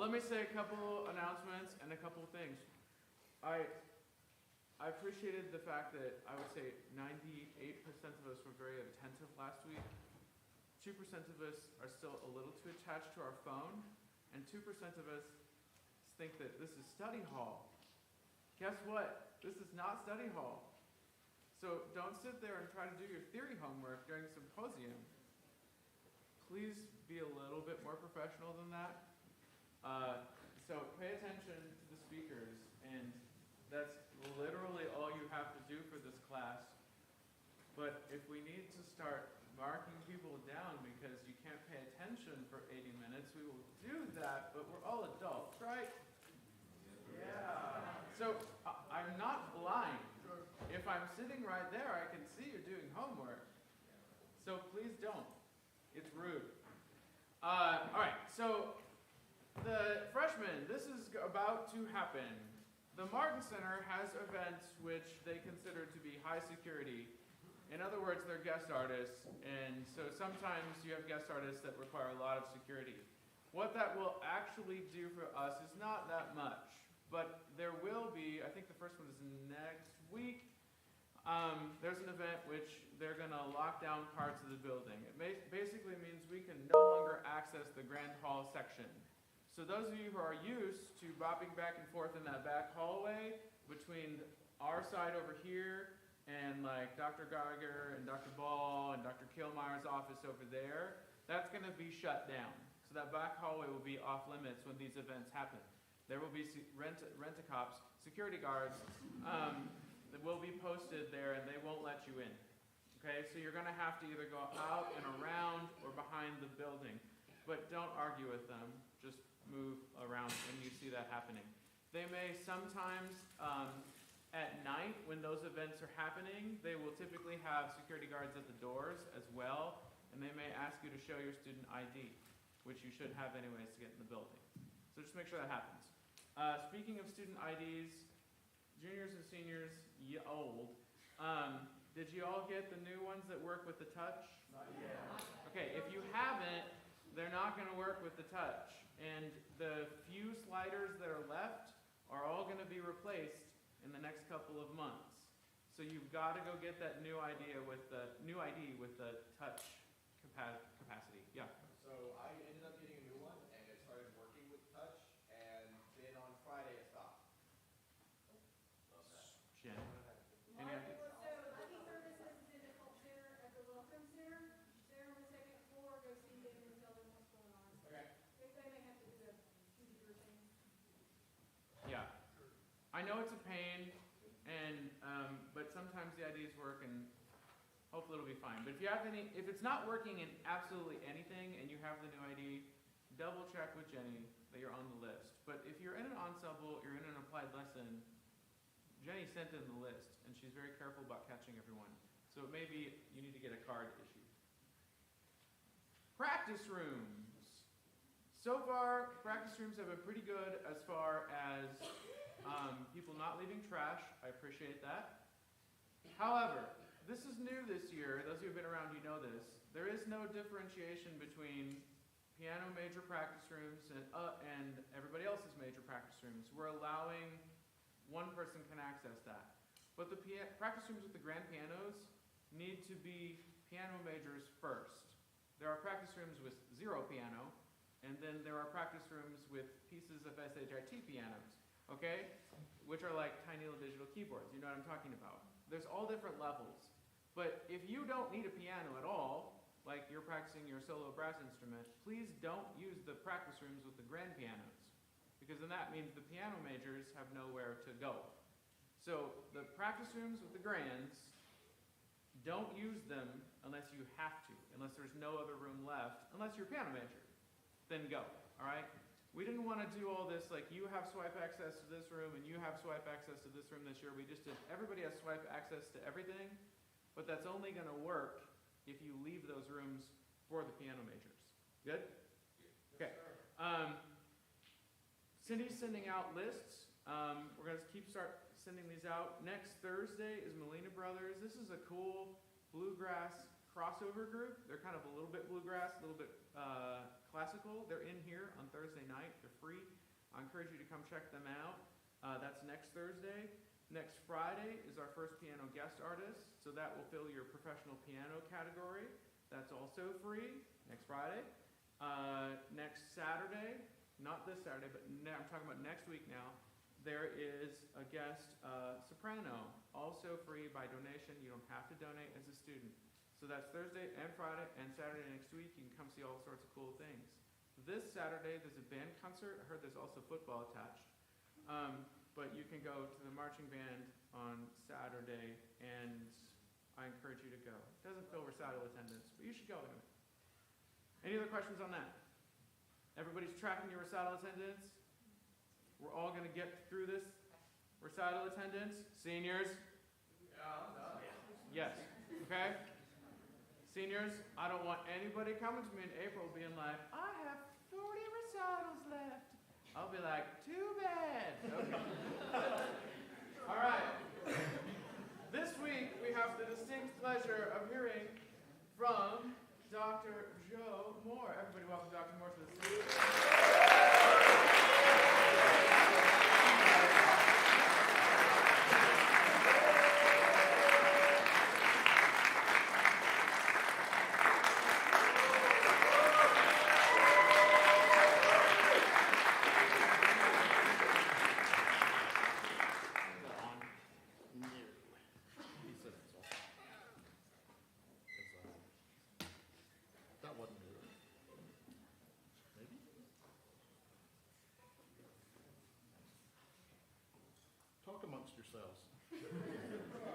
Let me say a couple announcements and a couple things. I appreciated the fact that I would say 98% of us were very attentive last week. 2% of us are still a little too attached to our phone, and 2% of us think that this is study hall. Guess what? This is not study hall. So don't sit there and try to do your theory homework during Symposium. Please be a little bit more professional than that. So pay attention to the speakers, and that's literally all you have to do for this class. But if we need to start marking people down because you can't pay attention for 80 minutes, we will do that, but we're all adults, right? Yeah. So I'm not blind. If I'm sitting right there, I can see you're doing homework. So please don't. It's rude. All right, so the freshmen, this is about to happen. The Martin Center has events which they consider to be high security. In other words, they're guest artists, and so sometimes you have guest artists that require a lot of security. What that will actually do for us is not that much, but there will be, I think the first one is next week, there's an event which they're going to lock down parts of the building. It basically means we can no longer access the Grand Hall section. So those of you who are used to bopping back and forth in that back hallway between our side over here and like Dr. Geiger and Dr. Ball and Dr. Kilmeyer's office over there, that's going to be shut down. So that back hallway will be off limits when these events happen. There will be rent-a-cops, security guards that will be posted there, and they won't let you in. Okay, so you're going to have to either go out and around or behind the building. But don't argue with them. Just move around when you see that happening. They may sometimes, at night when those events are happening, they will typically have security guards at the doors as well, and they may ask you to show your student ID, which you should have anyways to get in the building. So just make sure that happens. Speaking of student IDs, juniors and seniors, old, did you all get the new ones that work with the touch? Not yet. Okay, if you haven't, they're not going to work with the touch. And the few sliders that are left are all going to be replaced in the next couple of months. So you've got to go get that new ID with the touch capacity. Yeah. So I ended up getting a new one, and it started working with touch, and then on Friday it stopped. Jen, any idea? So Lucky Services is in the cult center at the Welcome Center. They're on the second floor. Go see them and tell them what's going on. Okay. They may have to do the computer thing. Yeah. I know it's a pain, and but sometimes the IDs work, and hopefully it'll be fine. But if it's not working in absolutely anything, and you have the new ID, double check with Jenny that you're on the list. But if you're in an ensemble, you're in an applied lesson, Jenny sent in the list, and she's very careful about catching everyone. So it may be you need to get a card issued. Practice rooms. So far, practice rooms have been pretty good as far as people not leaving trash. I appreciate that. However, this is new this year. Those of you who have been around, you know this. There is no differentiation between piano major practice rooms and everybody else's major practice rooms. We're allowing one person can access that. But the practice rooms with the grand pianos need to be piano majors first. There are practice rooms with 0 piano, and then there are practice rooms with pieces of SHIT pianos, okay? Which are like tiny little digital keyboards. You know what I'm talking about. There's all different levels. But if you don't need a piano at all, like you're practicing your solo brass instrument, please don't use the practice rooms with the grand pianos, because then that means the piano majors have nowhere to go. So the practice rooms with the grands, don't use them unless you have to, unless there's no other room left, unless you're a piano major. Then go, all right? We didn't want to do all this, like you have swipe access to this room and you have swipe access to this room this year. We just did, everybody has swipe access to everything, but that's only going to work if you leave those rooms for the piano majors. Good? Okay. Cindy's sending out lists. We're going to start sending these out. Next Thursday is Molina Brothers. This is a cool bluegrass crossover group. They're kind of a little bit bluegrass, a little bit classical. They're in here on Thursday night. They're free. I encourage you to come check them out. That's next Thursday. Next Friday is our first piano guest artist, so that will fill your professional piano category. That's also free, next Friday. Next Saturday, not this Saturday, but I'm talking about next week now, there is a guest soprano, also free by donation. You don't have to donate as a student. So that's Thursday and Friday and Saturday next week. You can come see all sorts of cool things. This Saturday, there's a band concert. I heard there's also football attached. But you can go to the marching band on Saturday, and I encourage you to go. It doesn't fill recital attendance, but you should go anyway. Any other questions on that? Everybody's tracking your recital attendance? We're all going to get through this recital attendance. Seniors? Yeah, I'm done. Yes. Okay? Seniors, I don't want anybody coming to me in April being like, I have 40 recitals left. I'll be like, too bad. Okay. All right. This week, we have the distinct pleasure of hearing from Dr. Joe Moore. Everybody welcome Dr. Moore to the stage. That wasn't good. Maybe? Talk amongst yourselves. Is that important?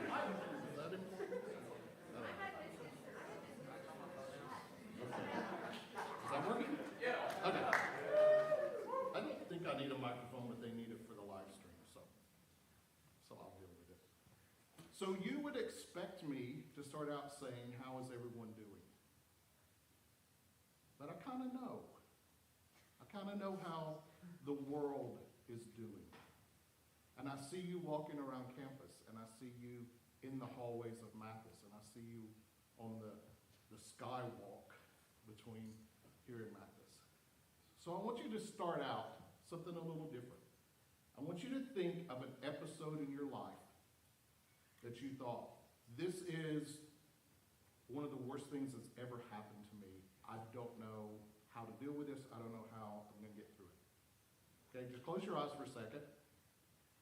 I don't know. Is that working? Yeah. Okay. I don't think I need a microphone, but they need it for the live stream, so I'll deal with it. So you would expect me to start out saying, how is everyone doing? But I kind of know. I kind of know how the world is doing. And I see you walking around campus, and I see you in the hallways of Mathis, and I see you on the skywalk between here and Mathis. So I want you to start out something a little different. I want you to think of an episode in your life that you thought, this is one of the worst things that's ever happened to me. I don't know how to deal with this. I don't know how I'm going to get through it. Okay, just close your eyes for a second.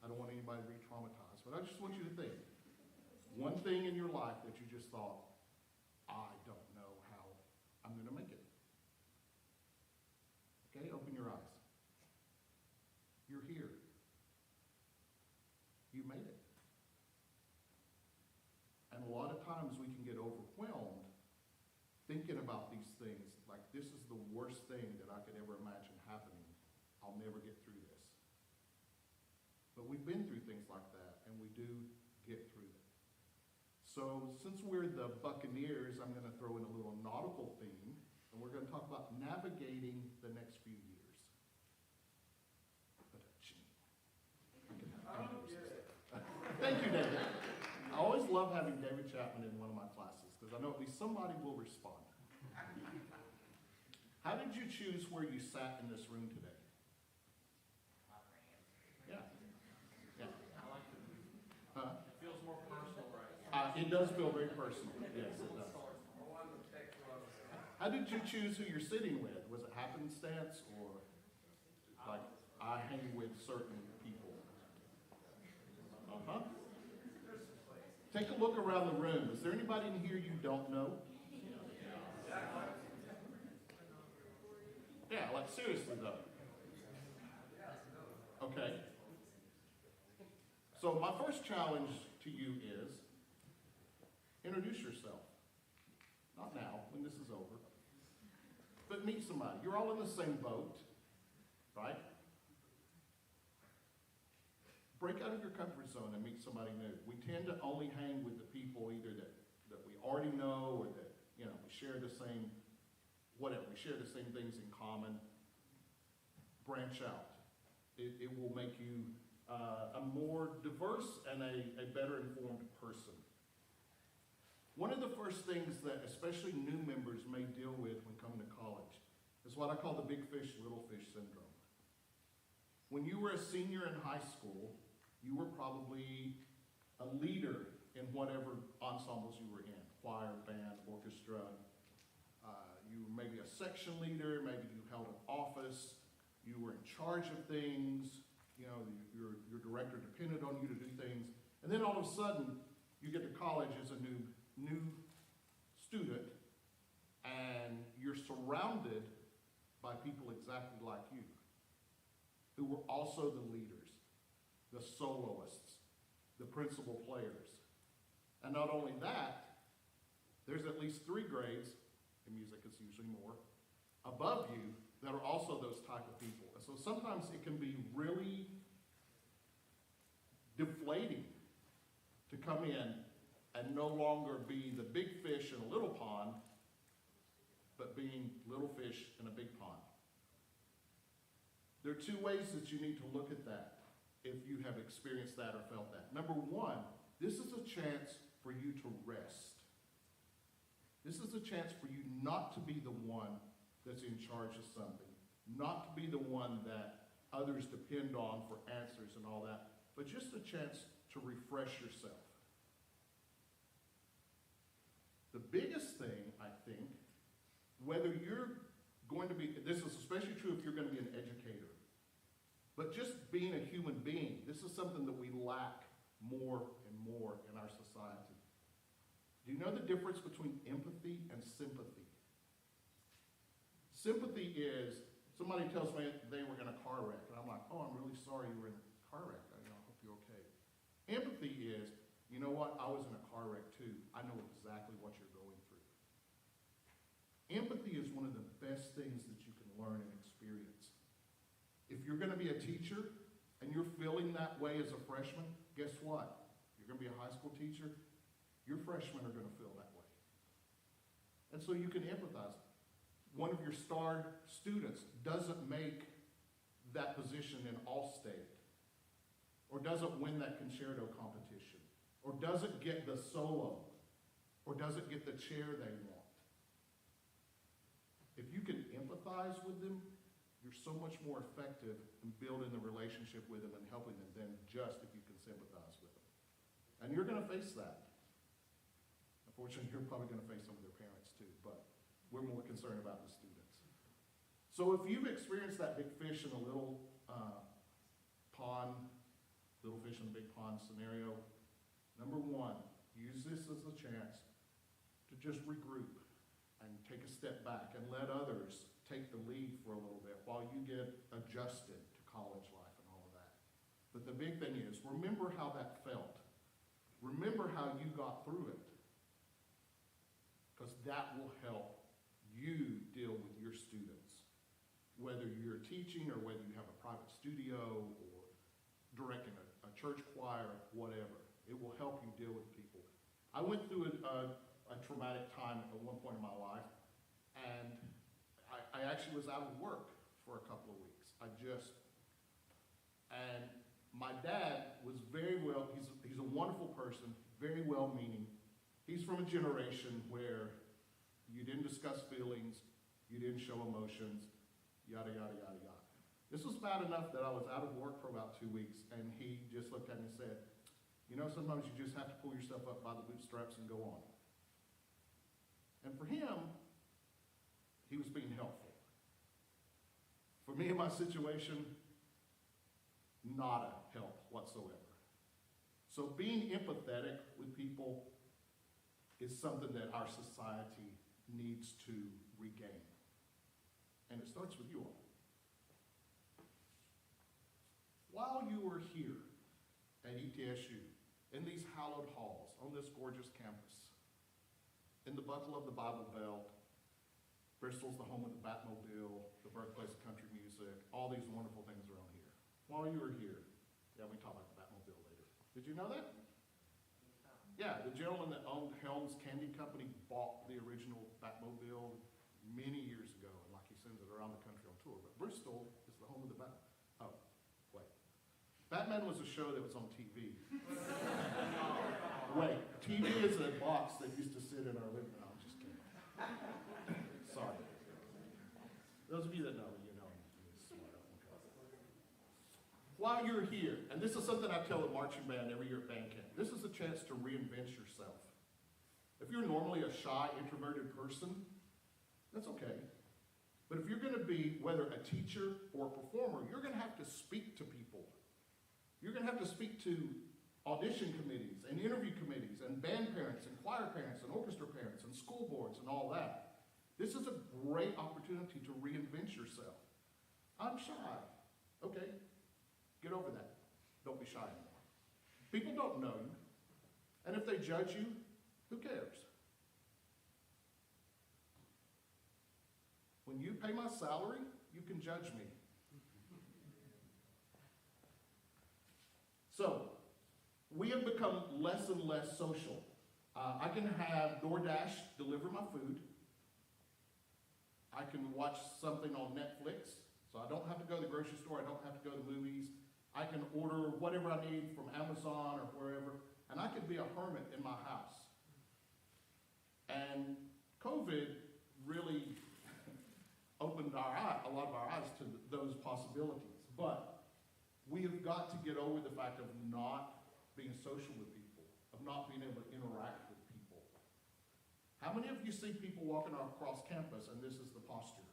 I don't want anybody to be traumatized, but I just want you to think. One thing in your life that you just thought, I don't know how I'm going to make it. Okay, open your eyes. You're here. You made it. And a lot of times we can get overwhelmed thinking about these things, like this is the worst thing that I could ever imagine happening. I'll never get through this. But we've been through things like that, and we do get through them. So since we're the Buccaneers, I'm going to throw in a little nautical theme, and we're going to talk about navigating the next few years. Thank you, David. I always love having David Chapman in one of my classes, because I know at least somebody will respond. How did you choose where you sat in this room today? Yeah. Yeah. Huh? It feels more personal, right? It does feel very personal. Yes, it does. How did you choose who you're sitting with? Was it happenstance, or like I hang with certain people? Uh-huh. Take a look around the room. Is there anybody in here you don't know? Yeah, like seriously though. Okay. So my first challenge to you is introduce yourself. Not now, when this is over. But meet somebody. You're all in the same boat, right? Break out of your comfort zone and meet somebody new. We tend to only hang with the people either that we already know, or that, we share the same, whatever, we share the same things in common. Branch out. It will make you a more diverse and a better informed person. One of the first things that especially new members may deal with when coming to college is It's what I call the big fish, little fish syndrome. When you were a senior in high school, you were probably a leader in whatever ensembles you were in, choir, band, orchestra. You were maybe a section leader, maybe you held an office, you were in charge of things, you know, your director depended on you to do things. And then all of a sudden, you get to college as a new student, and you're surrounded by people exactly like you, who were also the leaders, the soloists, the principal players. And not only that, there's at least 3 grades, in music it's usually more, above you that are also those type of people. And so sometimes it can be really deflating to come in and no longer be the big fish in a little pond, but being little fish in a big pond. There are 2 ways that you need to look at that if you have experienced that or felt that. Number 1, this is a chance for you to rest. This is a chance for you not to be the one that's in charge of something, not to be the one that others depend on for answers and all that, but just a chance to refresh yourself. The biggest thing, I think, whether you're going to be, this is especially true if you're going to be an educator, but just being a human being, this is something that we lack more and more in our society. Do you know the difference between empathy and sympathy? Sympathy is, somebody tells me they were in a car wreck, and I'm like, oh, I'm really sorry you were in a car wreck. I hope you're okay. Empathy is, you know what, I was in a car wreck too. I know exactly what you're going through. Empathy is one of the best things that you can learn and experience. If you're going to be a teacher and you're feeling that way as a freshman, guess what? You're going to be a high school teacher, your freshmen are going to feel that way. And so you can empathize. One of your star students doesn't make that position in All-State, or doesn't win that concerto competition, or doesn't get the solo, or doesn't get the chair they want. If you can empathize with them, you're so much more effective in building the relationship with them and helping them than just if you can sympathize with them. And you're going to face that. Unfortunately, you're probably going to face some of their parents too, but we're more concerned about the students. So if you've experienced that big fish in a little pond, little fish in a big pond scenario, number 1, use this as a chance to just regroup and take a step back and let others take the lead for a little bit while you get adjusted to college life and all of that. But the big thing is, remember how that felt. Remember how you got through it. Because that will help you deal with your students. Whether you're teaching or whether you have a private studio or directing a church choir, whatever. It will help you deal with people. I went through a traumatic time at one point in my life, and I actually was out of work for a couple of weeks. And my dad was very well, he's a wonderful person, very well-meaning. He's from a generation where you didn't discuss feelings, you didn't show emotions, yada, yada, yada, yada. This was bad enough that I was out of work for about 2 weeks, and he just looked at me and said, you know, sometimes you just have to pull yourself up by the bootstraps and go on. And for him, he was being helpful. For me in my situation, not a help whatsoever. So being empathetic with people is something that our society needs to regain. And it starts with you all. While you were here at ETSU, in these hallowed halls, on this gorgeous campus, in the buckle of the Bible Belt, Bristol's the home of the Batmobile, the birthplace of country music, all these wonderful things around here. While you were here, yeah, we can talk about the Batmobile later. Did you know that? Yeah, the gentleman that owned Helms Candy Company bought the original Batmobile many years ago, and like he sends it around the country on tour. But Bristol is the home of the Oh, wait. Batman was a show that was on TV. Wait, TV is a box that used to sit in our living room. I'm just kidding. Sorry. Those of you that know me, you know I'm smart. Okay. While you're here, and this is something I tell the marching band every year at band camp, this is a chance to reinvent yourself. If you're normally a shy, introverted person, that's okay. But if you're going to be, whether a teacher or a performer, you're going to have to speak to people. You're going to have to speak to audition committees and interview committees and band parents and choir parents and orchestra parents and school boards and all that. This is a great opportunity to reinvent yourself. I'm shy. Okay, get over that. Don't be shy anymore. People don't know you. And if they judge you, who cares? When you pay my salary, you can judge me. So, we have become less and less social. I can have DoorDash deliver my food. I can watch something on Netflix, so I don't have to go to the grocery store, I don't have to go to the movies. I can order whatever I need from Amazon or wherever, and I could be a hermit in my house. And COVID really opened a lot of our eyes to those possibilities. But we have got to get over the fact of not being social with people, of not being able to interact with people. How many of you see people walking across campus and this is the posture?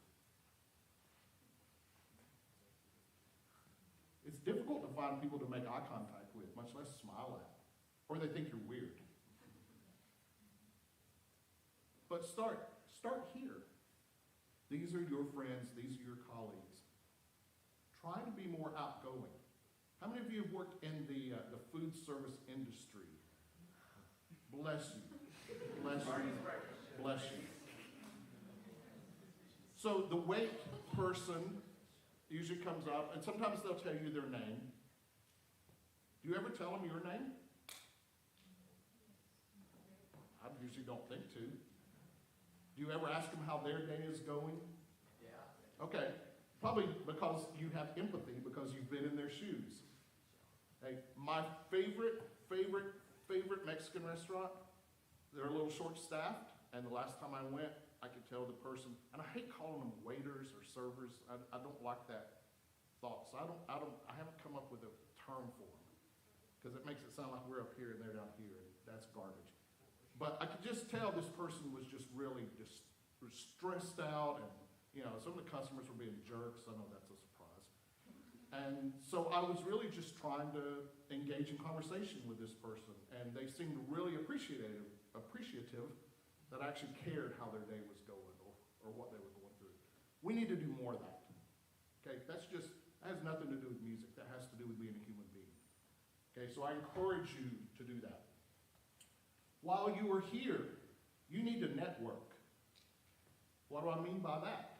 It's difficult to find people to make eye contact with, much less smile at, or they think you're weird. But start here. These are your friends, these are your colleagues. Try to be more outgoing. How many of you have worked in the food service industry? Bless you. Bless you. Bless you. So the wait person usually comes up, and sometimes they'll tell you their name. Do you ever tell them your name? I usually don't think to. Do you ever ask them how their day is going? Yeah. Okay. Probably because you have empathy, because you've been in their shoes. Hey, my favorite Mexican restaurant, they're a little short-staffed, and the last time I went, I could tell the person, and I hate calling them waiters or servers. I don't like that thought, so I haven't come up with a term for them, because it makes it sound like we're up here and they're down here, and that's garbage. But I could just tell this person was just really just stressed out, and some of the customers were being jerks. I know that's a surprise. And so I was really just trying to engage in conversation with this person, and they seemed really appreciative that I actually cared how their day was going or what they were going through. We need to do more of that. Okay, that has nothing to do with music. That has to do with being a human being. Okay, so I encourage you to do that. While you are here, you need to network. What do I mean by that?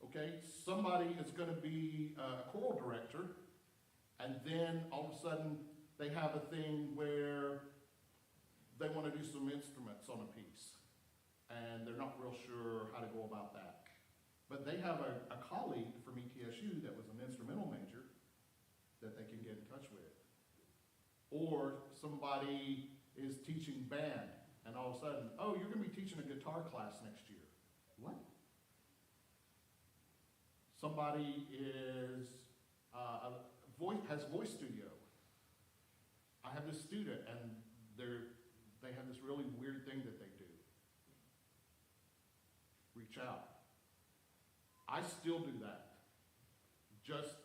Okay, somebody is going to be a choral director, and then all of a sudden they have a thing where they want to do some instruments on a piece, and they're not real sure how to go about that. But they have a colleague from ETSU that was an instrumental major that they can get in touch with. Or somebody is teaching band, and all of a sudden, oh, you're going to be teaching a guitar class next year. What? Somebody has voice studio. I have this student, and they have this really weird thing that they do. Reach out. I still do that. Just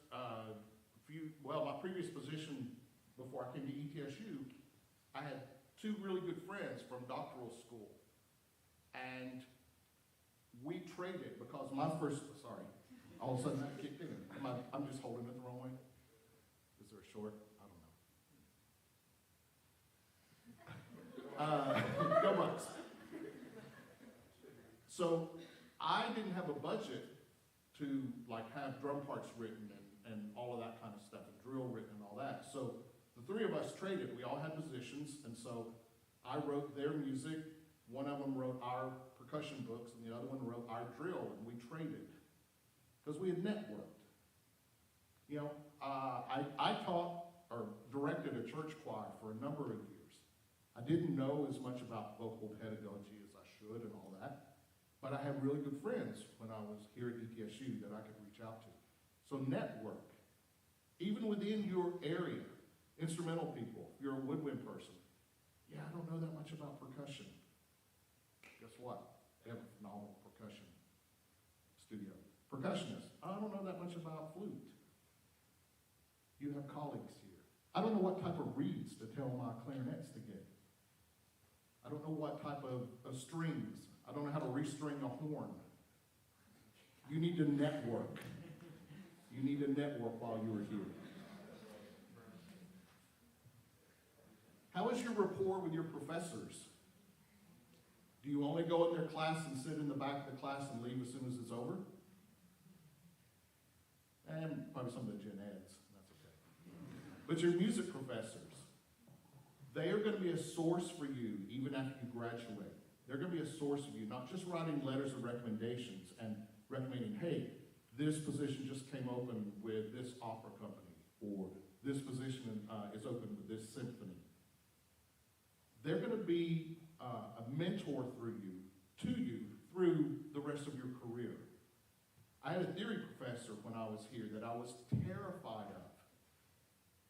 my previous position before I came to ETSU, I had two really good friends from doctoral school, and we traded because all of a sudden that kicked in. I'm just holding it the wrong way. Is there a short? I don't know. Go Bucks. So I didn't have a budget to have drum parts written and all of that kind of stuff, and drill written and all that. So the three of us traded. We all had positions, and so I wrote their music. One of them wrote our percussion books, and the other one wrote our drill, and we traded because we had networked. I taught or directed a church choir for a number of years. I didn't know as much about vocal pedagogy as I should and all that, But I had really good friends when I was here at ETSU that I could reach out to. So network. Even within your area, instrumental people, if you're a woodwind person, yeah, I don't know that much about percussion. Guess what? They have a phenomenal percussion studio. Percussionist, I don't know that much about flute. You have colleagues here. I don't know what type of reeds to tell my clarinets to get. I don't know what type of strings. I don't know how to restring a horn. You need to network. You need to network while you are here. How is your rapport with your professors? Do you only go in their class and sit in the back of the class and leave as soon as it's over? And probably some of the gen eds, that's okay. But your music professors, they are going to be a source for you even after you graduate. They're going to be a source of you, not just writing letters of recommendations and recommending, hey, this position just came open with this opera company, or this position is open with this symphony. They're going to be a mentor to you through the rest of your career. I had a theory professor when I was here that I was terrified of.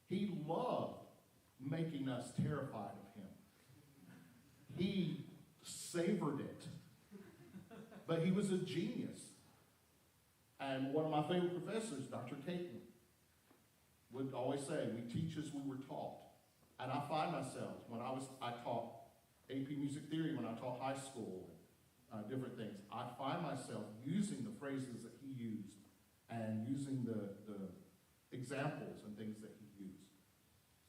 He loved making us terrified of him. He savored it. But he was a genius. And one of my favorite professors, Dr. Caton, would always say, we teach as we were taught. And I find myself, I taught AP Music Theory when I taught high school, different things. I find myself using the phrases that he used and using the examples and things that he used.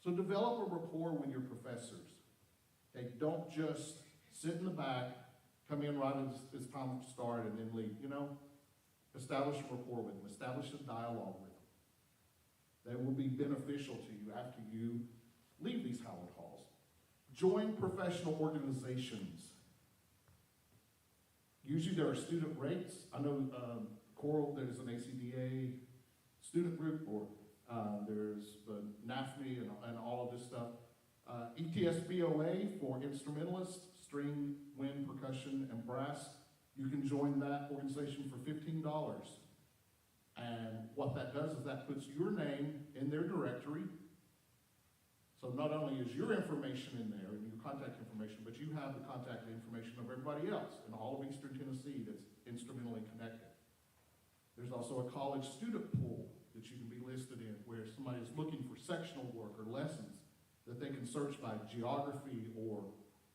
So develop a rapport with your professors. Okay, don't just sit in the back, come in right as it's time to start and then leave. Establish a rapport with them. Establish a dialogue with them. They will be beneficial to you after you leave these Howard halls. Join professional organizations. Usually there are student rates. I know Coral, there's an ACDA student group, or there's the NAFME and all of this stuff. ETSBOA for instrumentalists, string, wind, percussion, and brass. You can join that organization for $15. And what that does is that puts your name in their directory. So not only is your information in there and your contact information, but you have the contact information of everybody else in all of Eastern Tennessee that's instrumentally connected. There's also a college student pool that you can be listed in where somebody is looking for sectional work or lessons that they can search by geography or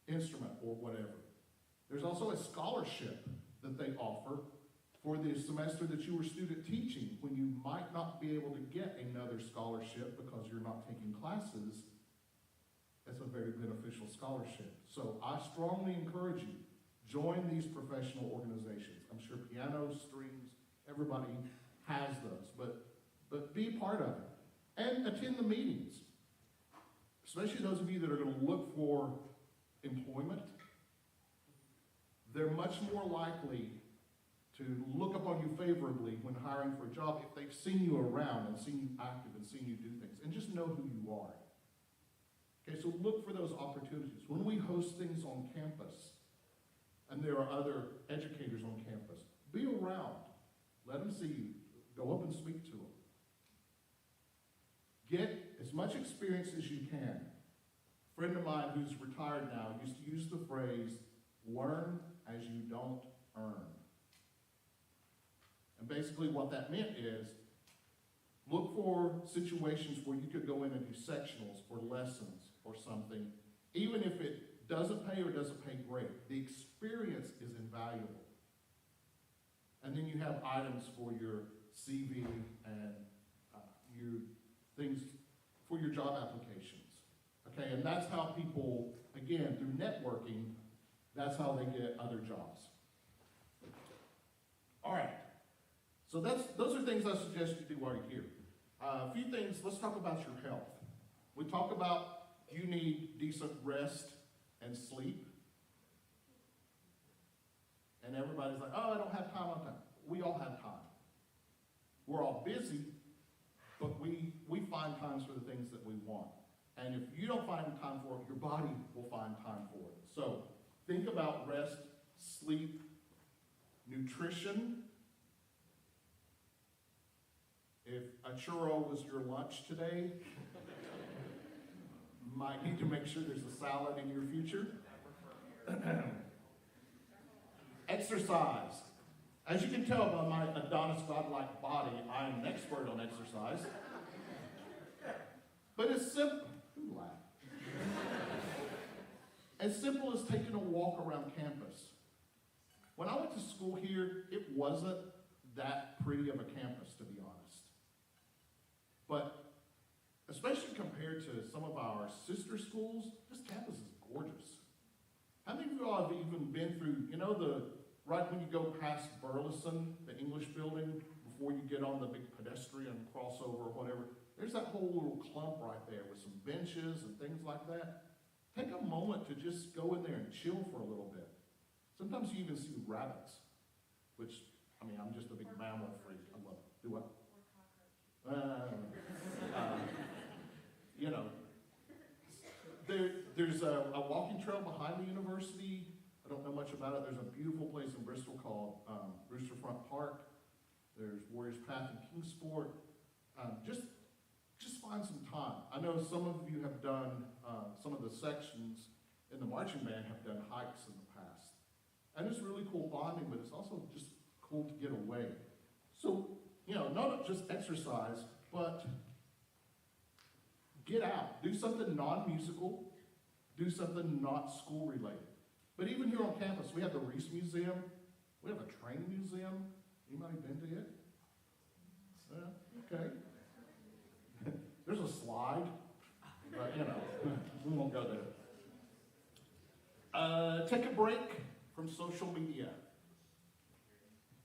instrument or whatever. There's also a scholarship that they offer for the semester that you were student teaching when you might not be able to get another scholarship because you're not taking classes. It's a very beneficial scholarship. So I strongly encourage you, join these professional organizations. I'm sure piano, strings, everybody has those, but be part of it. And attend the meetings, especially those of you that are going to look for employment. They're much more likely to look upon you favorably when hiring for a job if they've seen you around and seen you active and seen you do things, and just know who you are. Okay, so look for those opportunities. When we host things on campus, and there are other educators on campus, be around. Let them see you. Go up and speak to them. Get as much experience as you can. A friend of mine who's retired now used to use the phrase, learn as you don't earn. And basically what that meant is, look for situations where you could go in and do sectionals or lessons or something, even if it doesn't pay or doesn't pay great. The experience is invaluable. And then you have items for your CV and your things for your job applications. Okay, and that's how people, again, through networking, that's how they get other jobs. All right. So those are things I suggest you do while you're here. A few things, let's talk about your health. We talk about you need decent rest and sleep. And everybody's like, oh, I don't have time on time. We all have time. We're all busy, but we find times for the things that we want. And if you don't find time for it, your body will find time for it. So think about rest, sleep, nutrition. If a churro was your lunch today, might need to make sure there's a salad in your future. Exercise. As you can tell by my Adonis godlike body, I am an expert on exercise. But it's simple. Who laughed? As simple as taking a walk around campus. When I went to school here, it wasn't that pretty of a campus, to be honest. But especially compared to some of our sister schools, this campus is gorgeous. How many of you all have even been through, right when you go past Burleson, the English building, before you get on the big pedestrian crossover or whatever, there's that whole little clump right there with some benches and things like that. Take a moment to just go in there and chill for a little bit. Sometimes you even see rabbits, which, I'm just a big mammal freak. I love it. Do what? There's a walking trail behind the university. I don't know much about it. There's a beautiful place in Bristol called Roosterfront Park. There's Warriors Path and Kingsport. Just find some time. I know some of you have done, some of the sections in the marching band have done hikes in the past. And it's really cool bonding, but it's also just cool to get away. So, not just exercise, but get out. Do something non-musical. Do something not school-related. But even here on campus, we have the Reese Museum. We have a train museum. Anybody been to it? Okay. There's a slide, but we won't go there. Take a break from social media.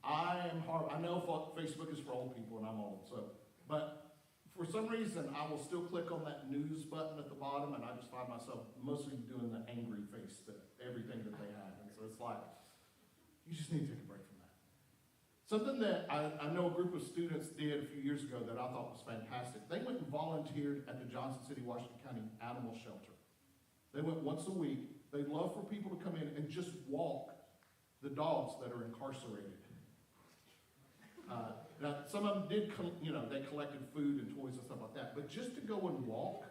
I know Facebook is for old people and I'm old, but for some reason I will still click on that news button at the bottom and I just find myself mostly doing the angry face to everything that they have. And so it's like, you just need to take a break from that. Something that I know a group of students did a few years ago that I thought was fantastic. They went and volunteered at the Johnson City, Washington County Animal Shelter. They went once a week. They love for people to come in and just walk the dogs that are incarcerated. Now, some of them did, they collected food and toys and stuff like that. But just to go and walk,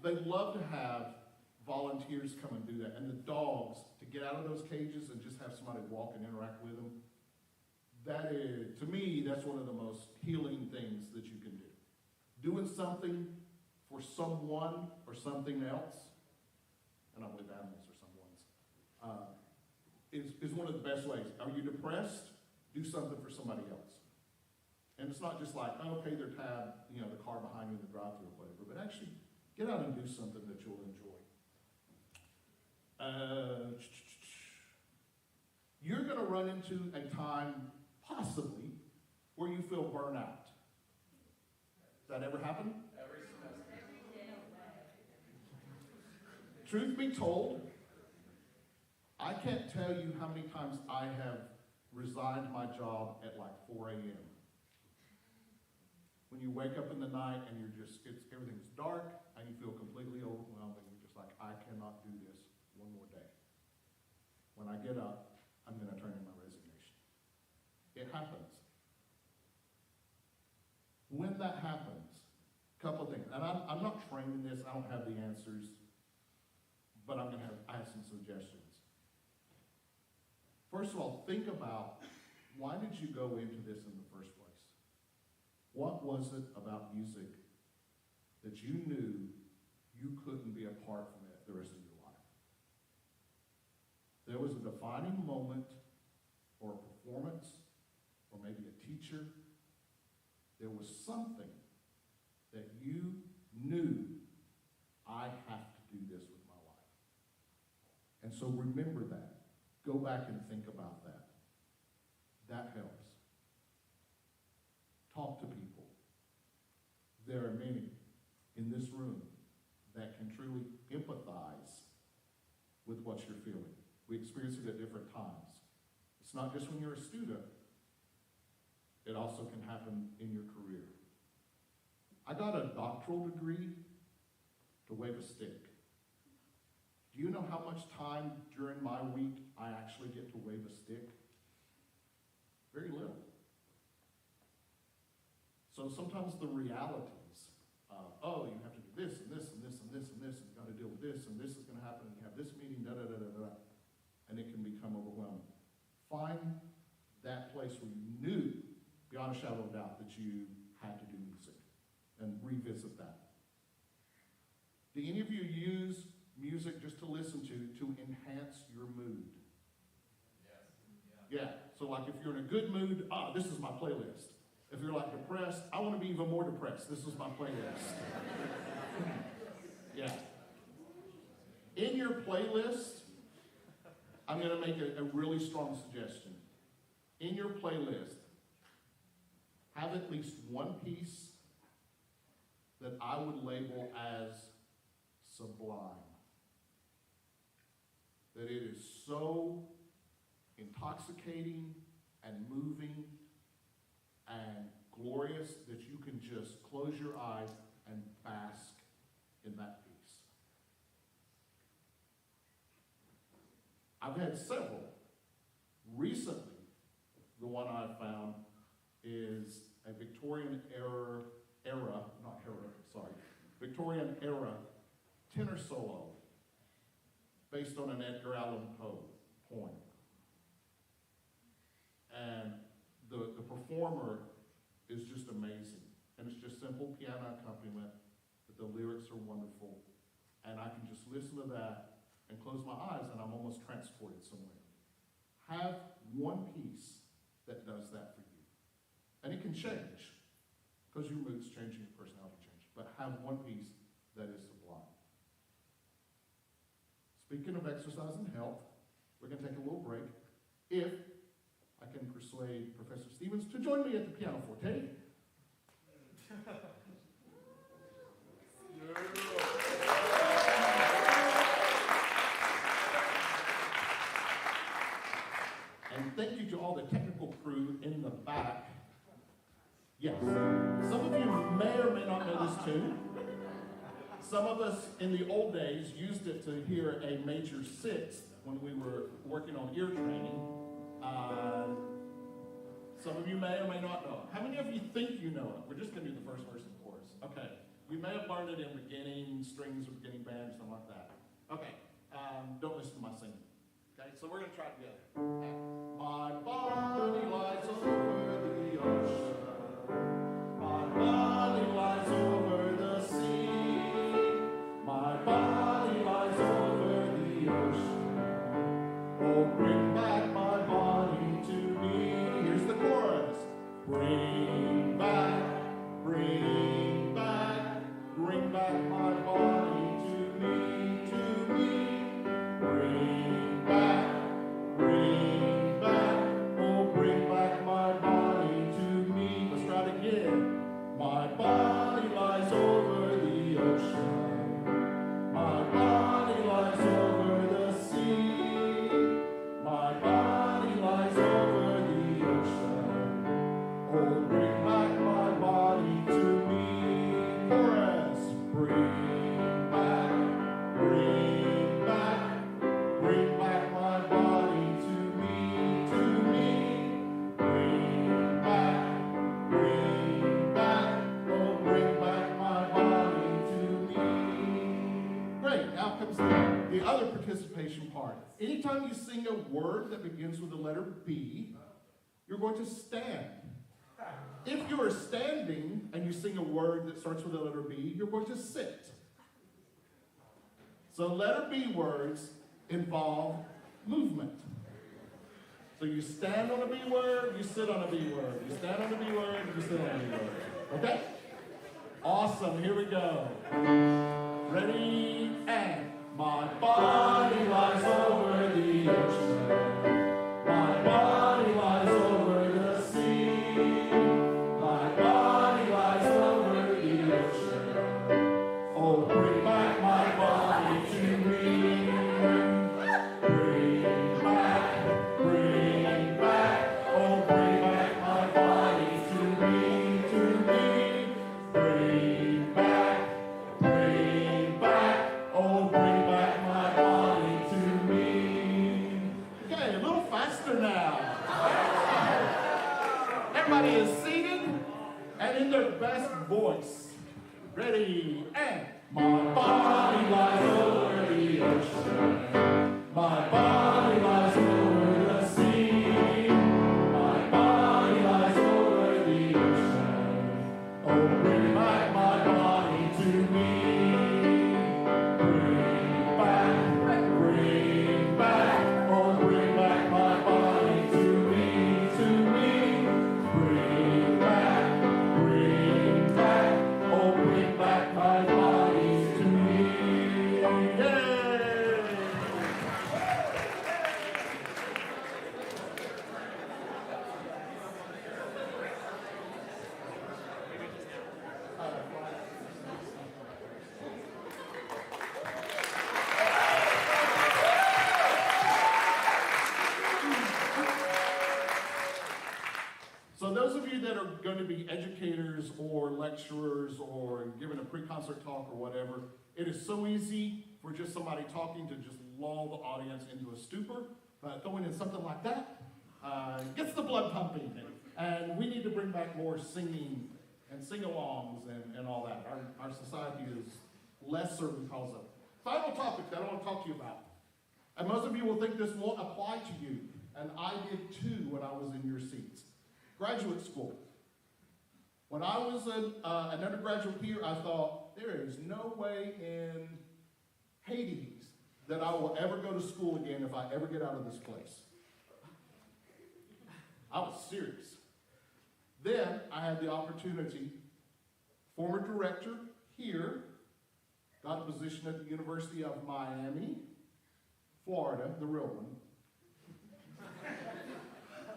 they love to have volunteers come and do that. And the dogs, to get out of those cages and just have somebody walk and interact with them, that is, to me, that's one of the most healing things that you can do. Doing something for someone or something else, and I believe animals are someone's, is one of the best ways. Are you depressed? Do something for somebody else. And it's not just like, okay, they're tabbed, the car behind you in the drive-thru or whatever, but actually get out and do something that you'll enjoy. You're going to run into a time, possibly, where you feel burnout. Does that ever happen? Every semester. Truth be told, I can't tell you how many times I have resigned my job at like 4 a.m. When you wake up in the night and everything's dark and you feel completely overwhelmed and you're just like, I cannot do this one more day. When I get up, I'm going to turn in my resignation. It happens. When that happens, a couple of things, and I'm not trained in this, I don't have the answers, but I have some suggestions. First of all, think about, why did you go into this in the first place? What was it about music that you knew you couldn't be apart from it the rest of your life? There was a defining moment or a performance or maybe a teacher. There was something that you knew, I have to do this with my life. And so remember that. Go back and think about that. That helps. Talk to people. There are many in this room that can truly empathize with what you're feeling. We experience it at different times. It's not just when you're a student. It also can happen in your career. I got a doctoral degree to wave a stick. Do you know how much time during my week I actually get to wave a stick? Very little. So sometimes the realities of, oh, you have to do this and this and this and this and this, and you've got to deal with this, and this is going to happen, and you have this meeting, da-da-da-da-da, and it can become overwhelming. Find that place where you knew, beyond a shadow of doubt, that you had to do music, and revisit that. Do any of you use music just to listen to enhance your mood? Yes. Yeah, so like if you're in a good mood, this is my playlist. If you're like depressed, I want to be even more depressed. This is my playlist. Yeah. In your playlist, I'm going to make a really strong suggestion. In your playlist, have at least one piece that I would label as sublime. That it is so intoxicating and moving and glorious that you can just close your eyes and bask in that piece. I've had several. Recently, the one I found is a Victorian era tenor solo based on an Edgar Allan Poe poem. And the performer is just amazing. And it's just simple piano accompaniment, but the lyrics are wonderful. And I can just listen to that and close my eyes and I'm almost transported somewhere. Have one piece that does that for you. And it can change, because your mood's changing, your personality changes. But have one piece that is sublime. Speaking of exercise and health, we're going to take a little break. If I can persuade Professor Stevens to join me at the pianoforte. And thank you to all the technical crew in the back. Yes, some of you may or may not know this tune. Some of us in the old days used it to hear a major sixth when we were working on ear training. Some of you may or may not know it. How many of you think you know it? We're just going to do the first verse and chorus. Okay. We may have learned it in beginning strings or beginning band, something like that. Okay. Don't listen to my singing. Okay, so we're going to try it together. Okay. My body lies over the ocean. My body lies over the sea. My body lies over the ocean. Oh, bring back my body to me. Here's the chorus. Bring back my body to me, to me. Bring back, oh, bring back my body to me. Let's try it again. My body lies over the ocean. My body lies over the sea. My body lies over the ocean. Oh, bring back my body to me. Chorus. Bring back my body to me, to me. Bring back, oh, bring back my body to me. Great, now comes the other participation part. Anytime you sing a word that begins with the letter B, you're going to stand. If you are standing and you sing a word that starts with the letter B, you're going to sit. So letter B words involve movement. So you stand on a B word, you sit on a B word. You stand on a B word, you sit on a B word. Okay? Awesome, here we go. Ready, and my body lies over the ocean. My body lies over the sea. My body lies over the ocean. Oh, bring back my body to me. Bring back, oh, bring back my body to me, to me. Bring back, oh, bring back my body to me. is singing and in their best voice. Ready, and my body lies over the ocean. My body lies over the sea. My body lies over the ocean. Oh, bring back my body to me. Bring back, oh, bring back my body to me, to me. Bring back, oh, bring back my body to me. Yay! So those of you that are going to be educators or lecturers or giving a pre-concert talk or whatever, it is so easy for just somebody talking to just lull the audience into a stupor. Throwing in something like that gets the blood pumping. And we need to bring back more singing and sing-alongs and all that. Our society is lesser because of it. Final topic that I want to talk to you about. And most of you will think this won't apply to you. And I did too when I was in your seats. Graduate school. When I was an undergraduate here, I thought, there is no way in Hades that I will ever go to school again if I ever get out of this place. I was serious. Then I had the opportunity, former director here, got a position at the University of Miami, Florida, the real one,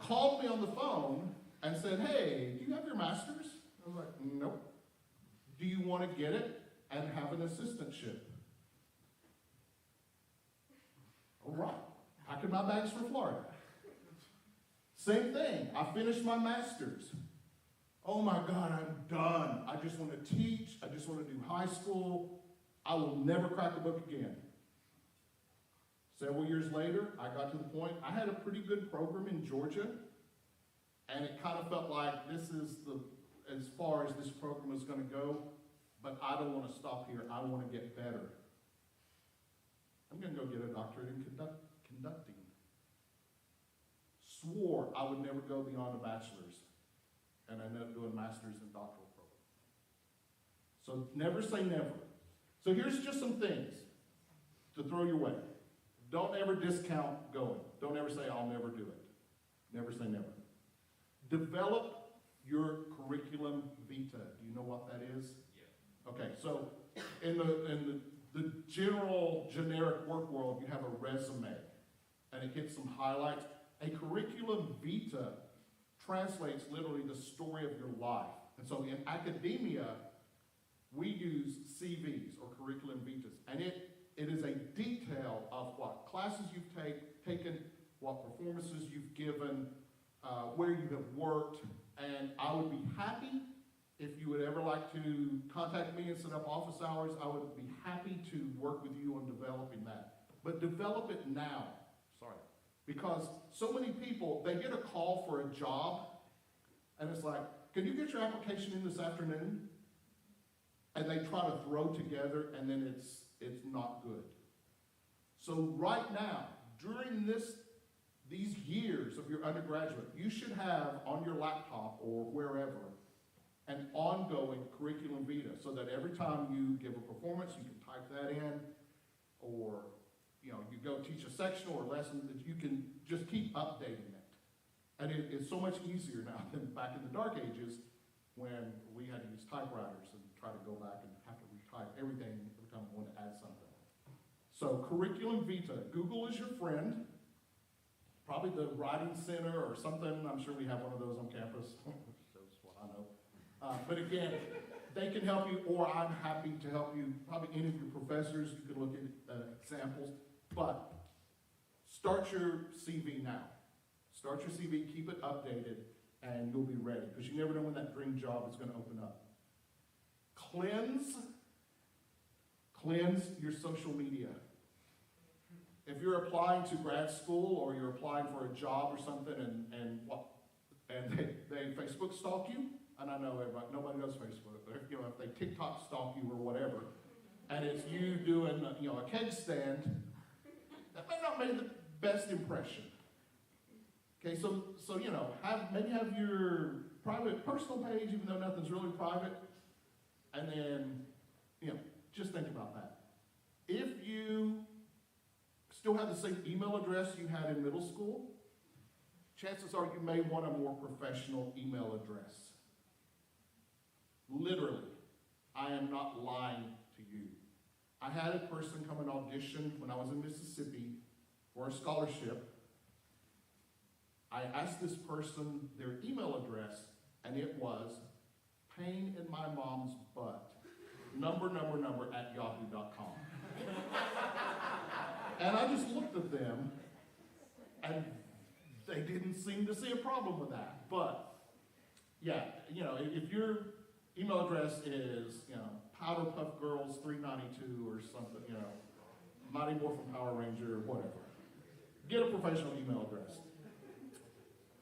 called me on the phone and said, hey, do you have your master's? I was like, nope. Do you want to get it and have an assistantship? All right. Packing my bags for Florida. Same thing. I finished my master's. Oh my God, I'm done. I just want to teach. I just want to do high school. I will never crack a book again. Several years later, I got to the point, I had a pretty good program in Georgia, and it kind of felt like this is as far as this program is going to go, but I don't want to stop here. I want to get better. I'm going to go get a doctorate in conducting. Swore I would never go beyond a bachelor's, and I ended up doing master's and doctoral program. So never say never. So here's just some things to throw your way. Don't ever discount going. Don't ever say, I'll never do it. Never say never. Develop your curriculum vitae. Do you know what that is? Yeah. Okay, so in the generic work world, you have a resume, and it hits some highlights. A curriculum vitae translates literally the story of your life. And so in academia, we use CVs or curriculum vitas, and it is a detail of what classes you've taken, what performances you've given, where you have worked, and I would be happy if you would ever like to contact me and set up office hours. I would be happy to work with you on developing that. But develop it now. Sorry. Because so many people, they get a call for a job, and it's like, can you get your application in this afternoon? And they try to throw together, and then it's not good. So right now, during these years of your undergraduate, you should have on your laptop or wherever an ongoing curriculum vitae, so that every time you give a performance, you can type that in, or you go teach a section or a lesson, that you can just keep updating it. And it's so much easier now than back in the dark ages when we had to use typewriters and try to go back and have to retype everything every time we want to add something. So curriculum vitae, Google is your friend. Probably the Writing Center or something. I'm sure we have one of those on campus. Shows what I know. But again, they can help you, or I'm happy to help you. Probably any of your professors, you can look at examples. But start your CV now. Start your CV, keep it updated, and you'll be ready. Because you never know when that dream job is going to open up. Cleanse your social media. If you're applying to grad school or you're applying for a job or something, and And they Facebook stalk you, and I know nobody does Facebook, but if they TikTok stalk you or whatever, and it's you doing, a keg stand, that may not make the best impression. Okay, so maybe have your private personal page, even though nothing's really private, and then, just think about that. If you still have the same email address you had in middle school, chances are you may want a more professional email address. Literally, I am not lying to you. I had a person come and audition when I was in Mississippi for a scholarship. I asked this person their email address, and it was pain in my mom's butt, number at yahoo.com. And I just looked at them, and they didn't seem to see a problem with that. But, yeah, if your email address is, Powder Puff Girls 392 or something, Mighty Morphin Power Ranger or whatever, get a professional email address.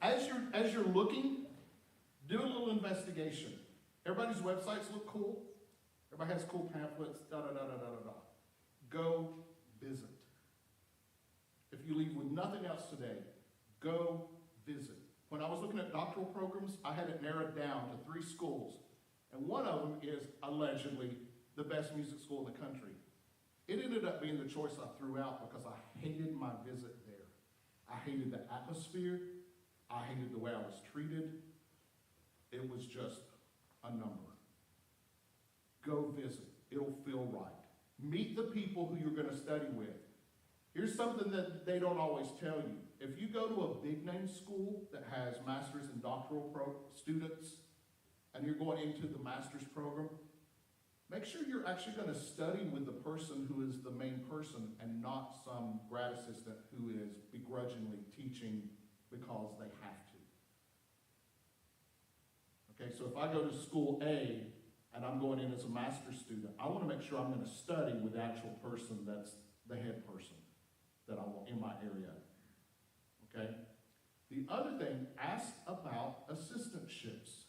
As you're looking, do a little investigation. Everybody's websites look cool. Everybody has cool pamphlets, da-da-da-da-da-da-da. Go visit. If you leave with nothing else today, go visit. When I was looking at doctoral programs, I had it narrowed down to 3 schools. And one of them is allegedly the best music school in the country. It ended up being the choice I threw out because I hated my visit there. I hated the atmosphere. I hated the way I was treated. It was just a number. Go visit. It'll feel right. Meet the people who you're going to study with. Here's something that they don't always tell you. If you go to a big name school that has master's and doctoral students, and you're going into the master's program, make sure you're actually going to study with the person who is the main person and not some grad assistant who is begrudgingly teaching because they have to. Okay, so if I go to school A and I'm going in as a master's student, I want to make sure I'm going to study with the actual person that's the head person that I want in my area. Okay? The other thing, ask about assistantships.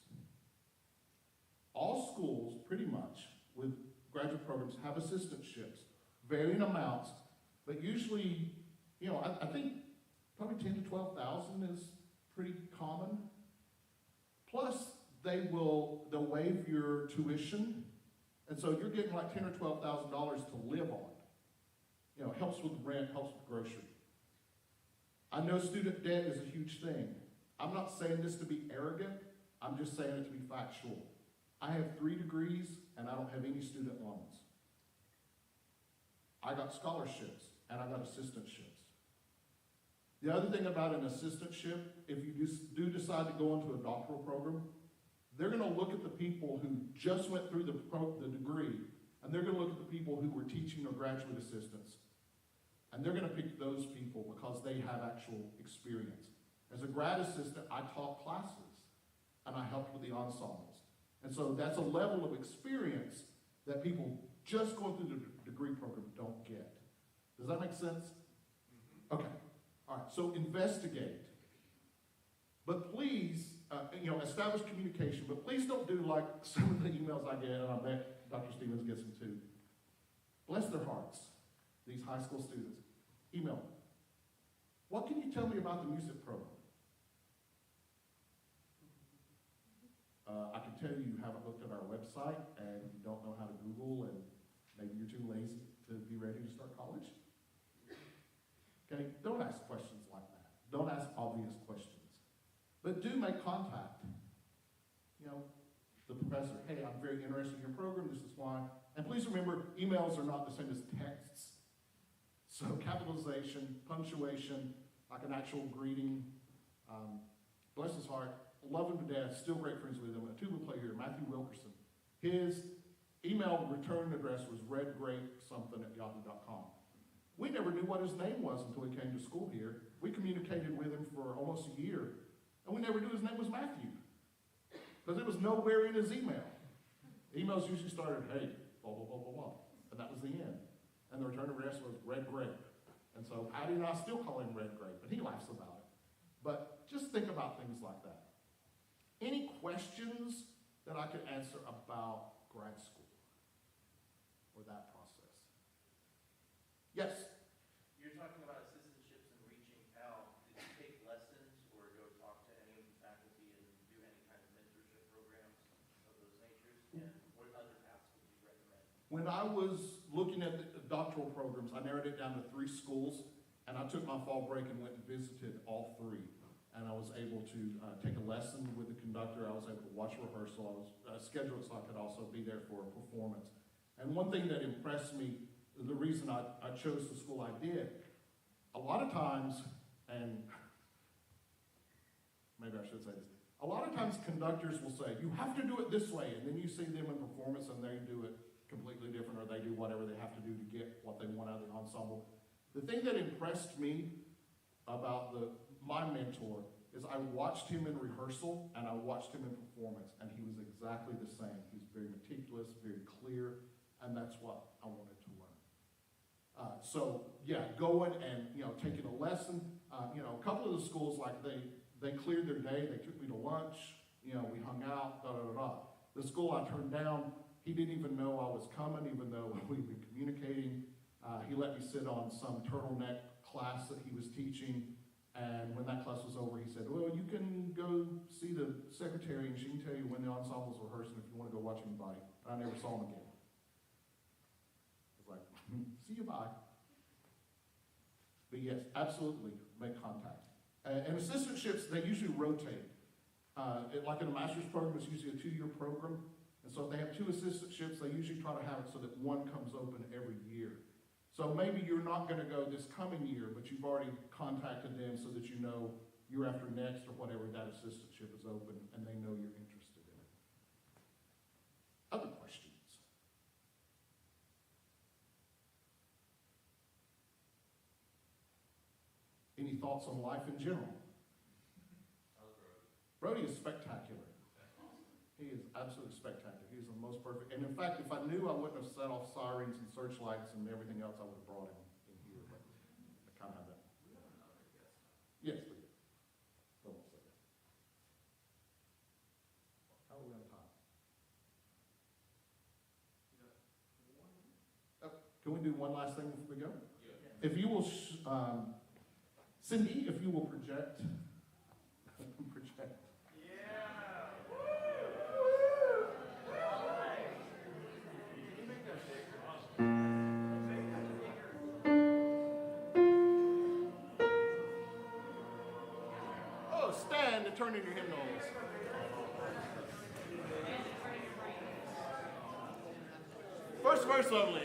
All schools, pretty much, with graduate programs have assistantships, varying amounts, but usually, I think probably 10 to 12,000 is pretty common. Plus, they'll waive your tuition, and so you're getting like $10,000 or $12,000 to live on. Helps with rent, helps with grocery. I know student debt is a huge thing. I'm not saying this to be arrogant. I'm just saying it to be factual. I have 3 degrees, and I don't have any student loans. I got scholarships, and I got assistantships. The other thing about an assistantship, if you do decide to go into a doctoral program, they're going to look at the people who just went through the degree, and they're going to look at the people who were teaching or graduate assistants. And they're going to pick those people because they have actual experience. As a grad assistant, I taught classes, and I helped with the ensembles. And so that's a level of experience that people just going through the degree program don't get. Does that make sense? Okay. All right. So investigate. But please, establish communication. But please don't do like some of the emails I get, and I bet Dr. Stevens gets them too. Bless their hearts, these high school students. Email. What can you tell me about the music program? I can tell you haven't looked at our website and you don't know how to Google and maybe you're too lazy to be ready to start college. Okay, don't ask questions like that. Don't ask obvious questions. But do make contact. The professor, hey, I'm very interested in your program, this is why. And please remember, emails are not the same as texts. So capitalization, punctuation, like an actual greeting. Bless his heart. Love him to death, still great friends with him. A tuba player, Matthew Wilkerson. His email return address was redgrapesomething@yahoo.com. We never knew what his name was until he came to school here. We communicated with him for almost a year, and we never knew his name was Matthew, because it was nowhere in his email. Emails usually started, hey, blah, blah, blah, blah, blah, and that was the end. And the return address was Red Grape. And so Patty and I still call him Red Grape, and he laughs about it. But just think about things like that. Any questions that I could answer about grad school or that process? Yes? You're talking about assistantships and reaching out. Did you take lessons or go talk to any of the faculty and do any kind of mentorship programs of those natures? And what other paths would you recommend? When I was looking at the doctoral programs, I narrowed it down to 3 schools, and I took my fall break and went and visited all 3. And I was able to take a lesson with the conductor. I was able to watch a rehearsal. I was scheduled so I could also be there for a performance. And one thing that impressed me, the reason I chose the school I did, a lot of times, and maybe I should say this, a lot of times conductors will say, you have to do it this way, and then you see them in performance and they do it completely different, or they do whatever they have to do to get what they want out of the ensemble. The thing that impressed me about my mentor is I watched him in rehearsal and I watched him in performance, and he was exactly the same. He was very meticulous, very clear, and that's what I wanted to learn. So yeah, going and taking a lesson. A couple of the schools, like they cleared their day. They took me to lunch. We hung out. Da da da da. The school I turned down, he didn't even know I was coming, even though we'd been communicating. He let me sit on some turtleneck class that he was teaching. And when that class was over, he said, well, you can go see the secretary and she can tell you when the ensemble's rehearsing if you want to go watch anybody. And I never saw him again. I was like, see you, bye. But yes, absolutely, make contact. And assistantships, they usually rotate. Like in a master's program, it's usually a 2-year program. And so if they have 2 assistantships, they usually try to have it so that one comes open every year. So maybe you're not going to go this coming year, but you've already contacted them so that you know year after next or whatever that assistantship is open, and they know you're interested in it. Other questions? Any thoughts on life in general? Brody is spectacular. He is absolutely spectacular. He is the most perfect. And in fact, if I knew I wouldn't have set off sirens and searchlights and everything else, I would have brought him in here. But I kind of have that. Yes, we do. Hold on a second. How are we on time? Oh, can we do one last thing before we go? Yeah. If you will, Cindy, if you will project. Project. Stand and turn in your hymnals. First verse only.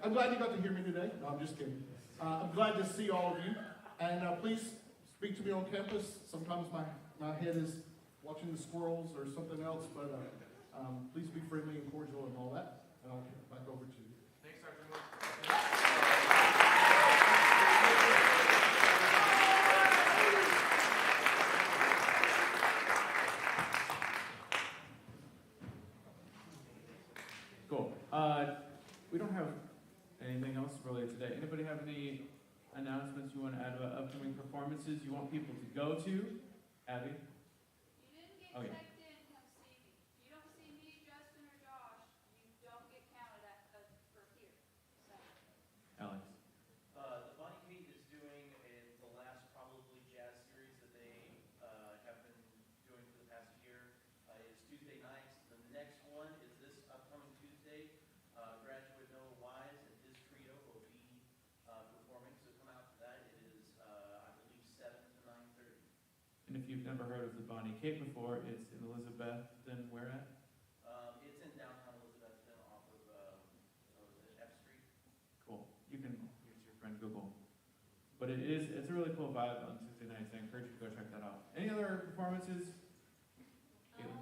I'm glad you got to hear me today. No, I'm just kidding. I'm glad to see all of you. And please speak to me on campus. Sometimes my head is watching the squirrels or something else, but please be friendly and cordial and all that. And I'll get back over to you. Thanks, Dr. Moore. Cool. We don't have anything else really today. Anybody have any announcements you want to add about upcoming performances you want people to go to? Abby? You didn't get Okay. checked in, come see me. If you don't see me, Justin, or Josh, you don't get counted for here. So. Alex? And if you've never heard of the Bonnie Cape before, it's in Elizabethton, where at? It's in downtown Elizabethton off of, F Street. Cool. You can use your friend Google. But it's a really cool vibe on Tuesday nights. I encourage you to go check that out. Any other performances? Caitlin?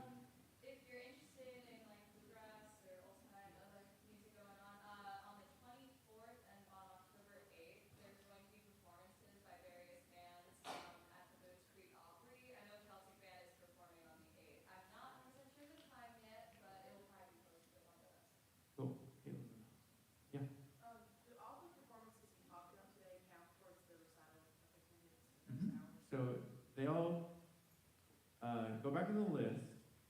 If you're interested in like bluegrass or old time other music going on the 24th and on October 8th, there's going to be performances by various bands at the Boots Creek Opry. I know Celtic Band is performing on the 8th. I'm not 100% sure the time yet, but it will probably be posted on the website. Cool. Caitlin? Yeah. Do all the performances you talked about today count towards the recital of attendance Mhm. hours? So they all go back in the list,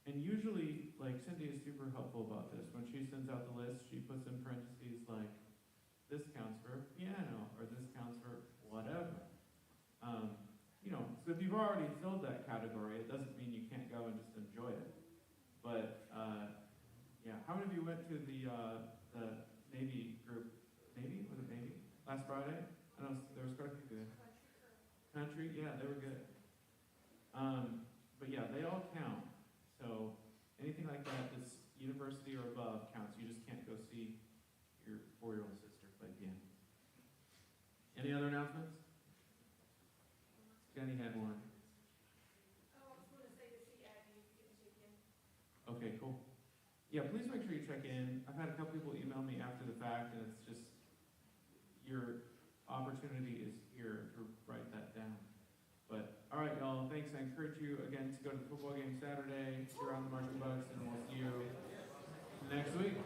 and usually, like, Cindy is super helpful about this. When she sends out the list, she puts in parentheses like, this counts for piano, or this counts for whatever. So if you've already filled that category, it doesn't mean you can't go and just enjoy it. But, yeah, how many of you went to the Navy group, Navy, was it Navy, last Friday? I know there was quite a few there. Country, yeah, they were good. But yeah, they all count. So anything like that that's university or above counts. You just can't go see your 4-year-old sister play piano. Any other announcements? Jenny had one. Oh, I was gonna say the sea Aggies get to check in. Okay, cool. Yeah, please make sure you check in. I've had a couple people email me after the fact, and it's just, your opportunity is here to write that down. But, all right, y'all, thanks. I encourage you, again, to go to the football game Saturday, cheer on the Marching Bucks, and we'll see you next week.